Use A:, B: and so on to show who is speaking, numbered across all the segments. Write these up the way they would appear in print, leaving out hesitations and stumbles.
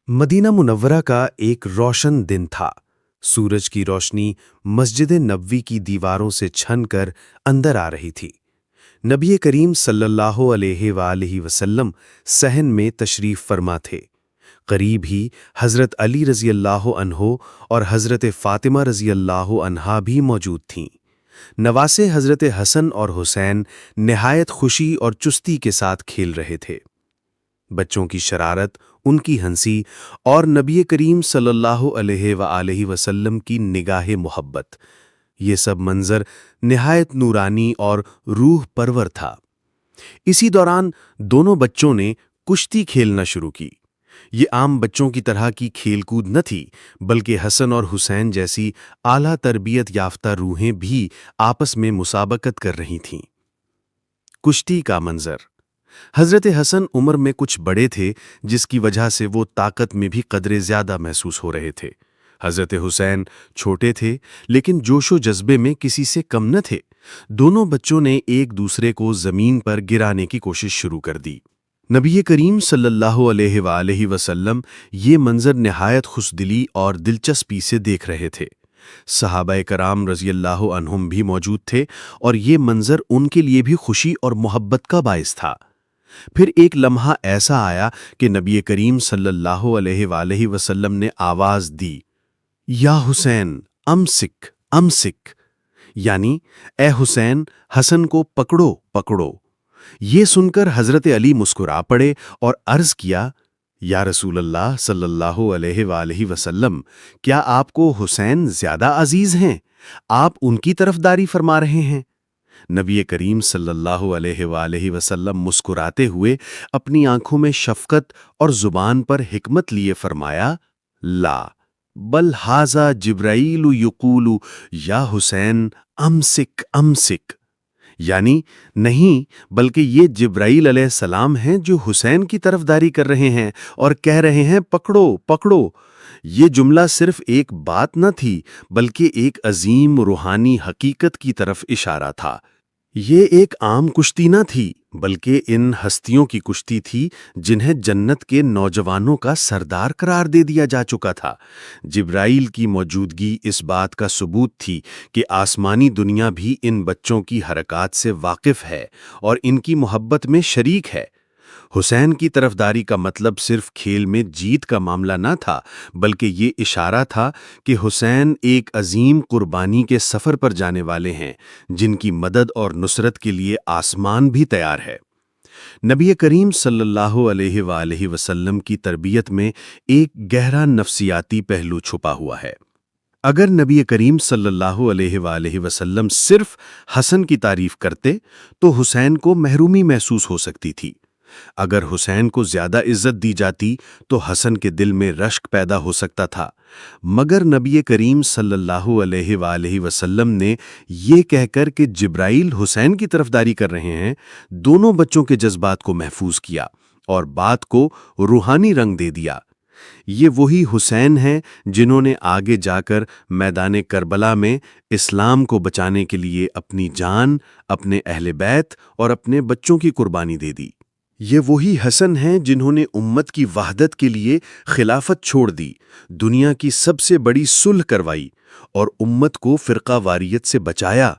A: Medina Munawwara का एक रोशन दिन था। सूरज की रोशनी मस्जिद नबवी की दीवारों से छनकर अंदर आ रही थी। नबी करीम सल्लल्लाहु अलैहि वालैहि वसल्लम सहन में तशरीफ फरमा थे। करीब ही हज़रत अली रज़ी अल्लाह अन्हो और हज़रत फ़ातिमा रज़ी अल्लाह अन्हा भी मौजूद थीं। नवासे हज़रत हसन और हुसैन निहायत खुशी और चुस्ती के साथ खेल रहे थे। बच्चों की शरारत, उनकी हंसी और नबी करीम सल्लल्लाहु अलैहि वसल्लम की निगाहे मोहब्बत, ये सब मंजर निहायत नूरानी और रूह परवर था। इसी दौरान दोनों बच्चों ने कुश्ती खेलना शुरू की। ये आम बच्चों की तरह की खेलकूद न थी, बल्कि हसन और हुसैन जैसी आला तरबियत याफ्ता रूहें भी आपस में मुसाबकत कर रही थीं। कुश्ती का मंजर। हज़रत हसन उम्र में कुछ बड़े थे, जिसकी वजह से वो ताकत में भी कदरे ज़्यादा महसूस हो रहे थे। हज़रत हुसैन छोटे थे, लेकिन जोशो जज्बे में किसी से कम न थे। दोनों बच्चों ने एक दूसरे को ज़मीन पर गिराने की कोशिश शुरू कर दी। नबी करीम सल्लल्लाहु अलैहि वसल्लम ये मंजर निहायत खुशदिली और दिलचस्पी से देख रहे थे। सहाबाए कराम रज़ी अल्लाह अन्हुम भी मौजूद थे, और ये मंजर उनके लिए भी खुशी और मोहब्बत का बाइस था। फिर एक लम्हा ऐसा आया कि नबी करीम सल्लल्लाहु अलैहि वसल्लम ने आवाज दी, या हुसैन अमसिक अमसिक, यानी ए हुसैन, हसन को पकड़ो पकड़ो। ये सुनकर हजरत अली मुस्कुरा पड़े और अर्ज किया, या रसूल अल्लाह सल्लल्लाहु अलैहि वसल्लम, क्या आपको हुसैन ज्यादा अजीज हैं? आप उनकी तरफदारी फरमा रहे हैं? नबी करीम सल्लल्लाहु अलैहि वसल्लम मुस्कुराते हुए अपनी आंखों में शफकत और जुबान पर हिकमत लिए फरमाया, ला बल हाजा जिब्राइलु युकूलु या हुसैन अमसिक अमसिक, यानी नहीं, बल्कि ये जिब्राइल अलैहिस्सलाम हैं जो हुसैन की तरफदारी कर रहे हैं और कह रहे हैं, पकड़ो पकड़ो। ये जुमला सिर्फ एक बात न थी, बल्कि एक अजीम रूहानी हकीकत की तरफ इशारा था। ये एक आम कुश्ती न थी, बल्कि इन हस्तियों की कुश्ती थी जिन्हें जन्नत के नौजवानों का सरदार करार दे दिया जा चुका था। जिब्राइल की मौजूदगी इस बात का सबूत थी कि आसमानी दुनिया भी इन बच्चों की हरकत से वाकिफ है और इनकी मोहब्बत में शरीक है। हुसैन की तरफदारी का मतलब सिर्फ खेल में जीत का मामला न था, बल्कि ये इशारा था कि हुसैन एक अजीम कुर्बानी के सफ़र पर जाने वाले हैं, जिनकी मदद और नुसरत के लिए आसमान भी तैयार है। नबी करीम सल्लल्लाहु अलैहि वसल्लम की तरबियत में एक गहरा नफ्सियाती पहलू छुपा हुआ है। अगर नबी करीम सल्लल्लाहु अलैहि वसल्लम सिर्फ हसन की तारीफ करते, तो हुसैन को महरूमी महसूस हो सकती थी। अगर हुसैन को ज्यादा इज्जत दी जाती, तो हसन के दिल में रश्क पैदा हो सकता था। मगर नबी करीम सल्लल्लाहु अलैहि वसल्लम ने ये कहकर कि जिब्राइल हुसैन की तरफदारी कर रहे हैं, दोनों बच्चों के जज्बात को महफूज किया और बात को रूहानी रंग दे दिया। ये वही हुसैन हैं जिन्होंने आगे जाकर मैदान करबला में इस्लाम को बचाने के लिए अपनी जान, अपने अहले बैत और अपने बच्चों की कुर्बानी दे दी। ये वही हसन हैं जिन्होंने उम्मत की वहदत के लिए खिलाफत छोड़ दी, दुनिया की सबसे बड़ी सुलह करवाई और उम्मत को फिरकावारियत से बचाया।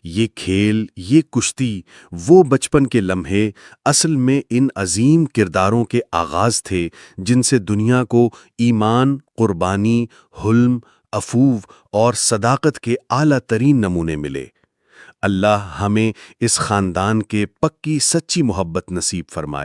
A: ये खेल, ये कुश्ती, वो बचपन के लम्हे असल में इन अजीम किरदारों के आगाज थे, जिनसे दुनिया को ईमान, कुर्बानी, हुल्म, अफूव और सदाकत के आला तरीन नमूने मिले। अल्लाह हमें इस खानदान के पक्की सच्ची मोहब्बत नसीब फरमाए।